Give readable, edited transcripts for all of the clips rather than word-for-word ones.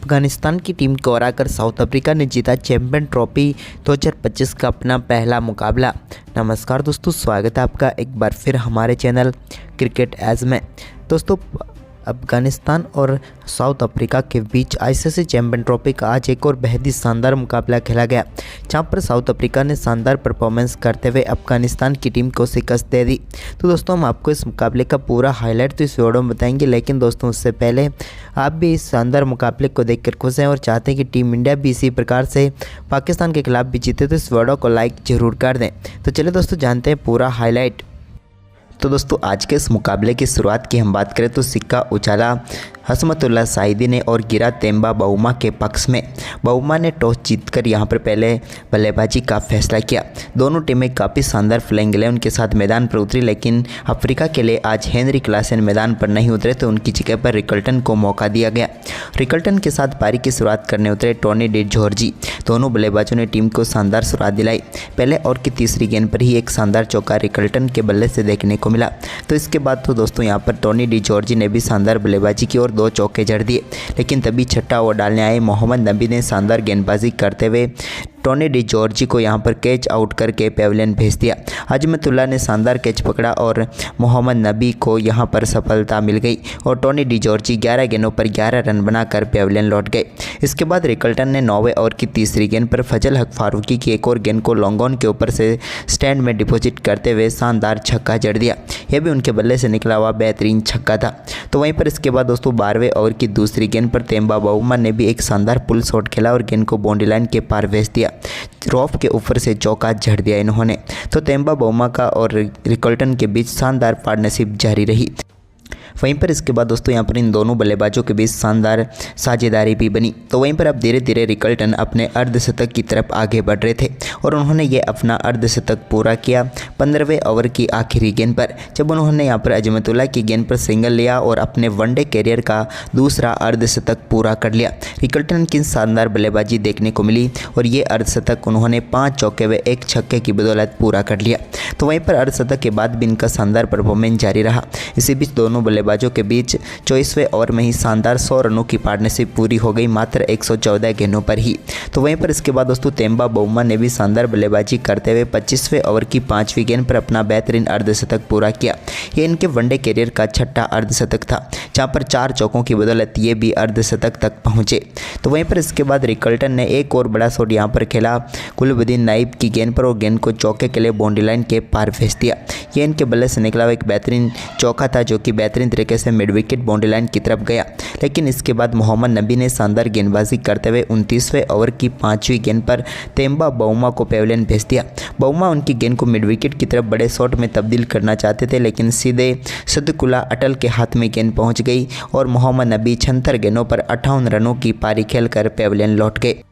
अफगानिस्तान की टीम को हराकर साउथ अफ्रीका ने जीता चैंपियन ट्रॉफी 2025 का अपना पहला मुकाबला। नमस्कार दोस्तों, स्वागत है आपका एक बार फिर हमारे चैनल क्रिकेट एज में। दोस्तों, अफगानिस्तान और साउथ अफ्रीका के बीच आईसीसी चैंपियन ट्रॉफी का आज एक और बेहद ही शानदार मुकाबला खेला गया, जहां पर साउथ अफ्रीका ने शानदार परफॉर्मेंस करते हुए अफगानिस्तान की टीम को शिकस्त दे दी। तो दोस्तों, हम आपको इस मुकाबले का पूरा हाईलाइट तो इस वीडियो में बताएंगे, लेकिन दोस्तों उससे पहले आप भी इस शानदार मुकाबले को देखकर खुश हैं और चाहते हैं कि टीम इंडिया भी इसी प्रकार से पाकिस्तान के खिलाफ भी जीते, तो इस वीडियो को लाइक जरूर कर दें। तो चलिए दोस्तों, जानते हैं पूरा हाईलाइट। तो दोस्तों, आज के इस मुकाबले की शुरुआत की हम बात करें तो सिक्का उछाला हसमतुल्लाह साहिदी ने और गिरा तेम्बा बाउमा के पक्ष में। बाउमा ने टॉस जीतकर यहां पर पहले बल्लेबाजी का फैसला किया। दोनों टीमें काफ़ी शानदार प्लेइंग 11 के साथ मैदान पर उतरी, लेकिन अफ्रीका के लिए आज हेनरी क्लासन मैदान पर नहीं उतरे, तो उनकी जगह पर रिकल्टन को मौका दिया गया। रिकल्टन के साथ पारी की शुरुआत करने उतरे टोनी डी जॉर्जी। दोनों बल्लेबाजों ने टीम को शानदार शुरुआत दिलाई। पहले ओवर की तीसरी गेंद पर ही एक शानदार चौका रिकल्टन के बल्ले से देखने को मिला। तो इसके बाद तो दोस्तों यहाँ पर टोनी डी जॉर्जी ने भी शानदार बल्लेबाजी की और 2 चौके जड़ दिए, लेकिन तभी छठा ओवर डालने आए मोहम्मद नबी ने शानदार गेंदबाजी करते हुए टोनी डी जॉर्जी को यहां पर कैच आउट करके पेविलियन भेज दिया। हजमतुल्लाह ने शानदार कैच पकड़ा और मोहम्मद नबी को यहां पर सफलता मिल गई और टोनी डी जॉर्जी 11 गेंदों पर 11 रन बनाकर पेविलियन लौट गए। इसके बाद रिकल्टन ने 9वें ओवर की तीसरी गेंद पर फजल हक फारूकी की एक और गेंद को लॉन्ग ऑन के ऊपर से स्टैंड में डिपॉजिट करते हुए शानदार छक्का जड़ दिया। यह भी उनके बल्ले से निकला हुआ बेहतरीन छक्का था। तो वहीं पर इसके बाद दोस्तों 12वें ओवर की दूसरी गेंद पर तेम्बा बाउमा ने भी एक शानदार पुल शॉट खेला और गेंद को बाउंड्री लाइन के पार भेज दिया। रॉफ के ऊपर से चौका झड़ दिया इन्होंने। तो तेम्बा बाउमा का और रिकल्टन के बीच शानदार पार्टनरशिप जारी रही। वहीं पर इसके बाद दोस्तों यहाँ पर इन दोनों बल्लेबाजों के बीच शानदार साझेदारी भी बनी। तो वहीं पर अब धीरे धीरे रिकल्टन अपने अर्धशतक की तरफ आगे बढ़ रहे थे और उन्होंने ये अपना अर्धशतक पूरा किया 15वें ओवर की आखिरी गेंद पर, जब उन्होंने यहाँ पर अजमतुल्लाह की गेंद पर सिंगल लिया और अपने वनडे कैरियर का दूसरा अर्धशतक पूरा कर लिया। रिकल्टन की शानदार बल्लेबाजी देखने को मिली और ये अर्धशतक उन्होंने 5 चौके व 1 छक्के की बदौलत पूरा कर लिया। तो वहीं पर अर्धशतक के बाद भी इनका शानदार परफॉर्मेंस जारी रहा। इसी बीच दोनों बल्लेबाजों के बीच 24वें ओवर में ही शानदार 100 रनों की पार्टनरशिप पूरी हो गई, मात्र 114 गेंदों पर ही। तो वहीं पर इसके बाद दोस्तों तेम्बा बाउमा ने भी शानदार बल्लेबाजी करते हुए 25वें ओवर की 5वीं गेंद पर अपना बेहतरीन अर्धशतक पूरा किया। यह इनके वनडे कैरियर का छठा अर्धशतक था, जहां पर 4 चौकों की बदौलत ये भी अर्धशतक तक पहुंचे। तो वहीं पर इसके बाद रिकल्टन ने एक और बड़ा शॉट यहां पर खेला कुलुबुद्दीन नाइब की गेंद पर और गेंद को चौके के लिए बाउंड्री लाइन के पार भेज दिया। यह इनके बल्ले से निकला हुआ एक बेहतरीन चौका था, जो कि बेहतरीन तरीके से मिड विकेट बाउंड्री लाइन की तरफ गया। लेकिन इसके बाद मोहम्मद नबी ने शानदार गेंदबाजी करते हुए 29वें ओवर की 5वीं गेंद पर तेम्बा बाउमा को पेविलियन भेज दिया। बाउमा उनकी गेंद को मिड विकेट की तरफ बड़े शॉट में तब्दील करना चाहते थे, लेकिन सीधे सदकुल्ला अटल के हाथ में गेंद पहुंच गई और मोहम्मद नबी 76 गेंदों पर 58 रनों की पारी खेलकर पेविलियन लौट गए।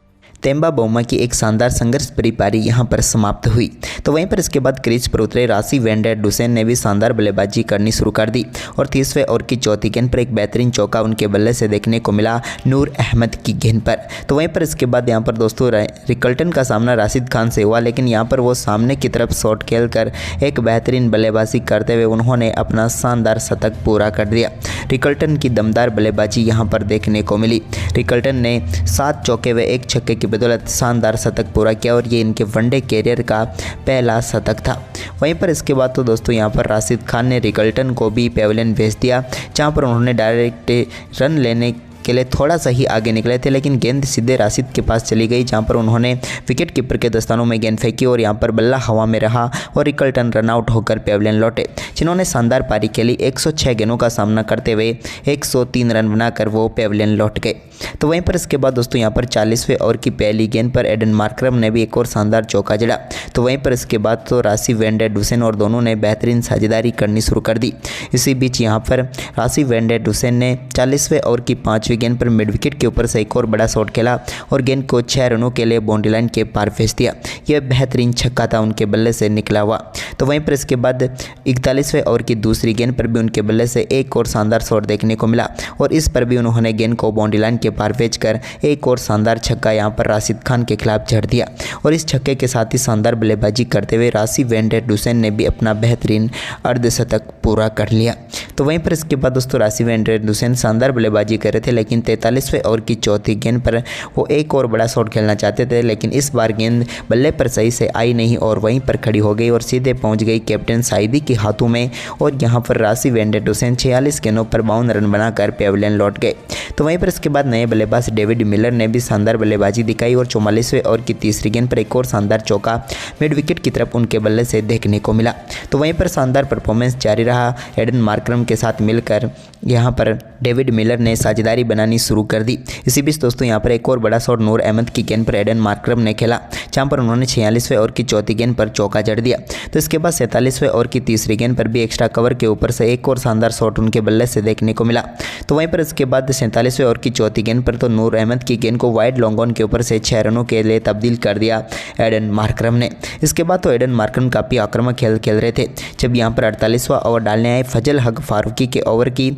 तेम्बा बाउमा की एक शानदार संघर्ष भरी पारी यहां पर समाप्त हुई। तो वहीं पर इसके बाद क्रीज पर उतरे राशि वैन डर डुसेन ने भी शानदार बल्लेबाजी करनी शुरू कर दी और 30वें ओवर की चौथी गेंद पर एक बेहतरीन चौका उनके बल्ले से देखने को मिला नूर अहमद की गेंद पर। तो वहीं पर इसके बाद यहां पर दोस्तों रिकल्टन का सामना राशिद खान से हुआ, लेकिन यहां पर वो सामने की तरफ शॉट खेलकर एक बेहतरीन बल्लेबाजी करते हुए उन्होंने अपना शानदार शतक पूरा कर दिया। रिकल्टन की दमदार बल्लेबाजी यहां पर देखने को मिली। रिकल्टन ने 7 चौके व 1 छक्के की बदौलत शानदार शतक पूरा किया और ये इनके वनडे कैरियर का पहला शतक था। वहीं पर इसके बाद तो दोस्तों यहाँ पर राशिद खान ने रिकल्टन को भी पेविलियन भेज दिया, जहाँ पर उन्होंने डायरेक्ट रन लेने के लिए थोड़ा सा ही आगे निकले थे, लेकिन गेंद सीधे राशिद के पास चली गई, जहां पर उन्होंने विकेट कीपर के दस्तानों में गेंद फेंकी और यहां पर बल्ला हवा में रहा और रिकल्टन रन आउट होकर पेविलियन लौटे, जिन्होंने शानदार पारी खेली। 106 गेंदों का सामना करते हुए 103 रन बनाकर वो पेविलियन लौट गए। तो वहीं पर इसके बाद दोस्तों यहाँ पर 40वें ओवर की पहली गेंद पर एडन मार्करम ने भी एक और शानदार चौका जड़ा। तो वहीं पर इसके बाद तो राशि वैन डर डुसेन और दोनों ने बेहतरीन साझेदारी करनी शुरू कर दी। इसी बीच यहाँ पर राशि वैन डर डुसेन ने 40वें ओवर की 5वीं गेंद पर मिड विकेट के ऊपर से एक और बड़ा शॉट खेला और गेंद को 6 रनों के लिए बाउंड्री लाइन के पार भेज दिया। यह बेहतरीन छक्का था उनके बल्ले से निकला हुआ। तो वहीं पर इसके बाद 41वें ओवर की दूसरी गेंद पर भी उनके बल्ले से एक और शानदार शॉट देखने को मिला और इस पर भी उन्होंने गेंद को बाउंड्री लाइन के पार भेजकर एक और शानदार छक्का यहाँ पर राशिद खान के खिलाफ जड़ दिया और इस छक्के के साथ ही शानदार बल्लेबाजी करते हुए राशिद वैन डेर डुसेन ने भी अपना बेहतरीन अर्धशतक पूरा कर लिया। तो वहीं पर इसके बाद दोस्तों राशिद वैन डेर डुसेन शानदार बल्लेबाजी कर रहे थे, लेकिन 43वें ओवर की चौथी गेंद पर वो एक और बड़ा शॉट खेलना चाहते थे, लेकिन इस बार गेंद बल्ले पर सही से आई नहीं और वहीं पर खड़ी हो गई और सीधे पहुंच गई कैप्टन साइदी के हाथों में और यहां पर राशिद वैन डेर डुसेन 46 गेंदों पर 52 रन बनाकर पेविलियन लौट गए। तो वहीं पर इसके बाद नए बल्लेबाज डेविड मिलर ने भी शानदार बल्लेबाजी दिखाई और 44वें ओवर की तीसरी गेंद पर एक और शानदार चौका मिड विकेट की तरफ उनके बल्ले से देखने को मिला। तो वहीं पर शानदार परफॉर्मेंस जारी रहा। एडन मार्करम के साथ मिलकर यहां पर डेविड मिलर ने साझेदारी बनानी शुरू कर दी। इसी बीच दोस्तों यहां पर एक और बड़ा शॉट नूर अहमद की गेंद पर एडन मार्करम ने खेला, जहां पर उन्होंने 46वें ओवर की चौथी गेंद पर चौका जड़ दिया। तो इसके बाद 47वें ओवर की तीसरी गेंद पर भी एक्स्ट्रा कवर के ऊपर से एक और शानदार शॉट उनके बल्ले से देखने को मिला। तो वहीं पर इसके बाद 47वें ओवर की चौथी गेंद पर तो नूर अहमद की गेंद को वाइड लॉन्ग ऑन के ऊपर से 6 रनों के लिए तब्दील कर दिया एडन मार्करम ने। इसके बाद तो एडन मार्करम काफ़ी आक्रामक खेल रहे थे, जब यहाँ पर 48वां ओवर डालने आए फजल हक फारूकी के ओवर की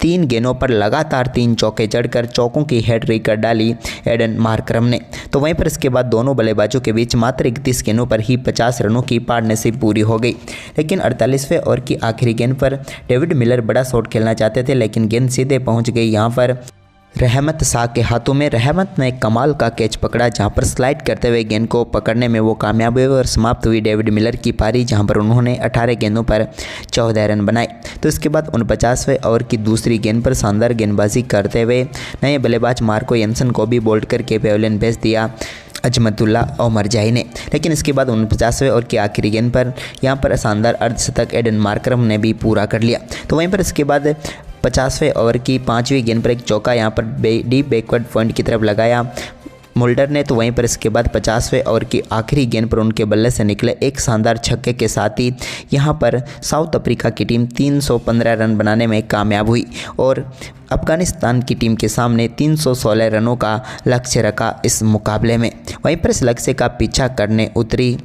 3 गेंदों पर लगातार 3 चौके जड़कर चौकों की हैट्रिक कर डाली एडन मार्करम ने। तो वहीं पर इसके बाद दोनों बल्लेबाजों के बीच मात्र 31 गेंदों पर ही 50 रनों की पार्टनरशिप पूरी हो गई। लेकिन 48वें ओवर की आखिरी गेंद पर डेविड मिलर बड़ा शॉट खेलना चाहते थे, लेकिन गेंद सीधे पहुंच गई यहाँ पर रहमत शाह के हाथों में। रहमत ने कमाल का कैच पकड़ा, जहां पर स्लाइड करते हुए गेंद को पकड़ने में वो कामयाब हुए और समाप्त हुई डेविड मिलर की पारी, जहां पर उन्होंने 18 गेंदों पर 14 रन बनाए। तो इसके बाद 49वें ओवर की दूसरी गेंद पर शानदार गेंदबाजी करते हुए नए बल्लेबाज मार्को यंसन को भी बोल्ड करके पेविलियन भेज दिया अजमतुल्ला ओमरजाई ने। लेकिन इसके बाद 49वें ओवर की आखिरी गेंद पर यहाँ पर शानदार अर्धशतक एडन मार्करम ने भी पूरा कर लिया। तो वहीं पर इसके बाद 50वें ओवर की 5वीं गेंद पर एक चौका यहाँ पर डीप बैकवर्ड पॉइंट की तरफ लगाया मुल्डर ने। तो वहीं पर इसके बाद 50वें ओवर की आखिरी गेंद पर उनके बल्ले से निकले एक शानदार छक्के के साथ ही यहाँ पर साउथ अफ्रीका की टीम 315 रन बनाने में कामयाब हुई और अफगानिस्तान की टीम के सामने 316 रनों का लक्ष्य रखा इस मुकाबले में। वहीं पर इस लक्ष्य का पीछा करने उतरी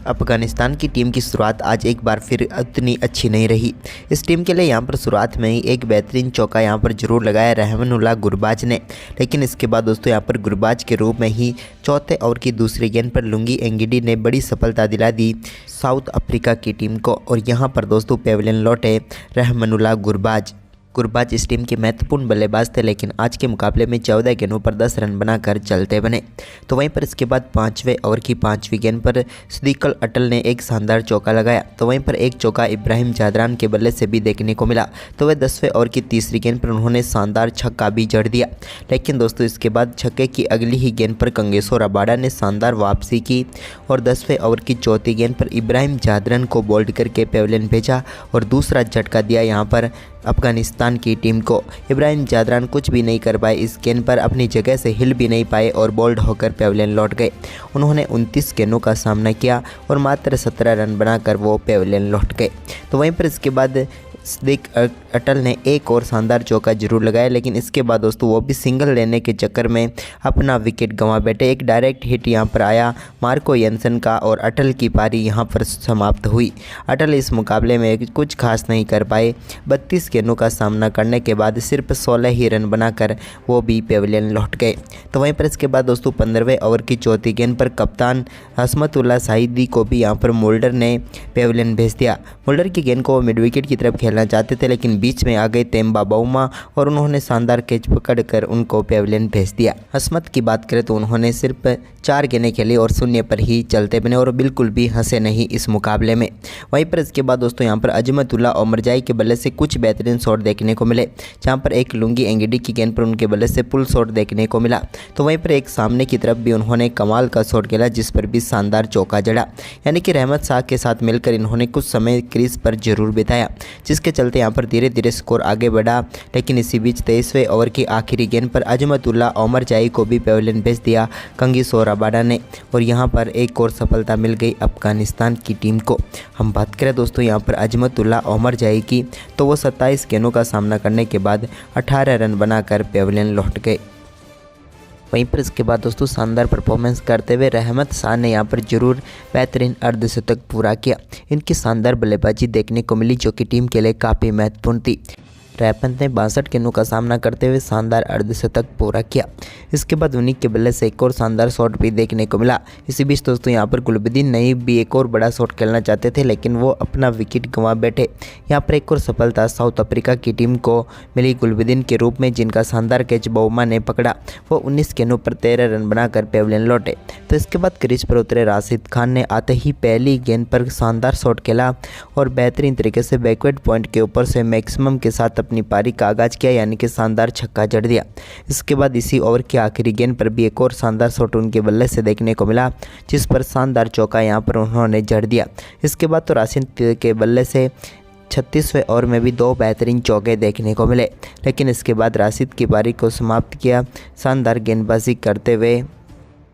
अफगानिस्तान की टीम की शुरुआत आज एक बार फिर उतनी अच्छी नहीं रही। इस टीम के लिए यहाँ पर शुरुआत में ही एक बेहतरीन चौका यहाँ पर जरूर लगाया रहमानुल्लाह गुरबाज ने, लेकिन इसके बाद दोस्तों यहाँ पर गुरबाज के रूप में ही चौथे ओवर की दूसरी गेंद पर लुंगी एंगिडी ने बड़ी सफलता दिला दी साउथ अफ्रीका की टीम को और यहाँ पर दोस्तों पेविलियन लौटे रहमानुल्लाह गुरबाज इस टीम के महत्वपूर्ण बल्लेबाज थे, लेकिन आज के मुकाबले में 14 गेंदों पर 10 रन बनाकर चलते बने। तो वहीं पर इसके बाद 5वें ओवर की 5वीं गेंद पर सिद्दीकुल अटल ने एक शानदार चौका लगाया। तो वहीं पर एक चौका इब्राहिम जादरान के बल्ले से भी देखने को मिला। तो वह 10वें ओवर की तीसरी गेंद पर उन्होंने शानदार छक्का भी जड़ दिया। लेकिन दोस्तों इसके बाद छक्के की अगली ही गेंद पर कंगेसो रबाडा ने शानदार वापसी की और 10वें ओवर की चौथी गेंद पर इब्राहिम जादरान को बोल्ड करके पेविलियन भेजा और दूसरा झटका दिया यहाँ पर अफगानिस्तान की टीम को। इब्राहिम जादरान कुछ भी नहीं कर पाए, इस गेंद पर अपनी जगह से हिल भी नहीं पाए और बोल्ड होकर पेविलियन लौट गए। उन्होंने 29 गेंदों का सामना किया और मात्र 17 रन बनाकर वो पेविलियन लौट गए। तो वहीं पर इसके बाद सिद्दीकुल अटल ने एक और शानदार चौका जरूर लगाया, लेकिन इसके बाद दोस्तों वो भी सिंगल लेने के चक्कर में अपना विकेट गंवा बैठे। एक डायरेक्ट हिट यहाँ पर आया मार्को यंसन का और अटल की पारी यहाँ पर समाप्त हुई। अटल इस मुकाबले में कुछ खास नहीं कर पाए। 32 गेंदों का सामना करने के बाद सिर्फ 16 ही रन बनाकर वो भी पेविलियन लौट गए। तो वहीं पर इसके बाद दोस्तों 15वें ओवर की चौथी गेंद पर कप्तान हसमतुल्ला साहिदी को भी यहाँ पर मुल्डर ने पेविलियन भेज दिया। मुल्डर की गेंद को मिड विकेट की तरफ खेलना चाहते थे, लेकिन बीच में आ गए तेम्बा बाउमा और उन्होंने शानदार कैच पकड़कर उनको पेविलियन भेज दिया। हसमत की बात करें तो उन्होंने सिर्फ 4 गेंदें खेली और 0 पर ही चलते बने और बिल्कुल भी हंसे नहीं इस मुकाबले में। वहीं पर इसके बाद दोस्तों यहाँ पर अजमतुल्ला ओमरजाई के बल्ले से कुछ बेहतरीन शॉट देखने को मिले, जहाँ पर एक लुंगी एंगिडी की गेंद पर उनके बल्ले से पुल शॉट देखने को मिला। तो वहीं पर एक सामने की तरफ भी उन्होंने कमाल का शॉट खेला, जिस पर भी शानदार चौका जड़ा। यानी कि रहमत शाह के साथ मिलकर इन्होंने कुछ समय क्रीज पर जरूर बिताया, जिसके चलते यहाँ पर धीरे धीरे स्कोर आगे बढ़ा। लेकिन इसी बीच 23वें ओवर की आखिरी गेंद पर अजमतुल्ला ओमरजाई को भी पेविलियन भेज दिया कंगीसो रबाडा ने और यहाँ पर एक और सफलता मिल गई अफगानिस्तान की टीम को। हम बात करें दोस्तों यहाँ पर अजमतुल्ला ओमरजाई की, तो वो 27 गेंदों का सामना करने के बाद 18 रन बनाकर पेविलियन लौट गए। वहीं पर इसके बाद दोस्तों शानदार परफॉर्मेंस करते हुए रहमत शाह ने यहाँ पर जरूर बेहतरीन अर्धशतक पूरा किया। इनकी शानदार बल्लेबाजी देखने को मिली, जो कि टीम के लिए काफ़ी महत्वपूर्ण थी। रैपंत ने 62 गेंदों का सामना करते हुए शानदार अर्धशतक पूरा किया। इसके बाद उन्हीं के बल्ले से एक और शानदार शॉट भी देखने को मिला। इसी बीच दोस्तों यहाँ पर गुलबदीन नईम भी एक और बड़ा शॉट खेलना चाहते थे, लेकिन वो अपना विकेट गंवा बैठे। यहाँ पर एक और सफलता साउथ अफ्रीका की टीम को मिली गुलबदीन के रूप में, जिनका शानदार कैच बौमा ने पकड़ा। वो 19 गेंदों पर 13 रन बनाकर पेविलियन लौटे। तो इसके बाद क्रीज पर उतरे राशिद खान ने आते ही पहली गेंद पर शानदार शॉट खेला और बेहतरीन तरीके से बैकवर्ड पॉइंट के ऊपर से मैक्सिमम के साथ अपनी पारी का आगाज किया, यानी कि शानदार छक्का जड़ दिया। इसके बाद इसी ओवर की आखिरी गेंद पर भी एक और शानदार शॉट उनके बल्ले से देखने को मिला, जिस पर शानदार चौका यहाँ पर उन्होंने जड़ दिया। इसके बाद तो राशिद के बल्ले से 36वें ओवर में भी 2 बेहतरीन चौके देखने को मिले, लेकिन इसके बाद राशिद की पारी को समाप्त किया शानदार गेंदबाजी करते हुए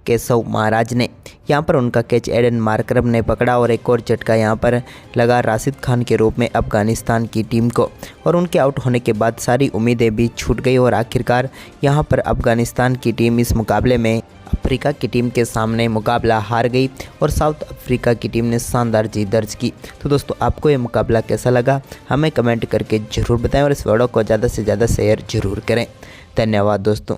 केशव महाराज ने। यहाँ पर उनका कैच एडन मार्करम ने पकड़ा और एक और झटका यहाँ पर लगा राशिद खान के रूप में अफगानिस्तान की टीम को, और उनके आउट होने के बाद सारी उम्मीदें भी छूट गई और आखिरकार यहाँ पर अफगानिस्तान की टीम इस मुकाबले में अफ्रीका की टीम के सामने मुकाबला हार गई और साउथ अफ्रीका की टीम ने शानदार जीत दर्ज की। तो दोस्तों आपको ये मुकाबला कैसा लगा हमें कमेंट करके ज़रूर बताएं और इस वीडियो को ज़्यादा से ज़्यादा शेयर ज़रूर करें। धन्यवाद दोस्तों।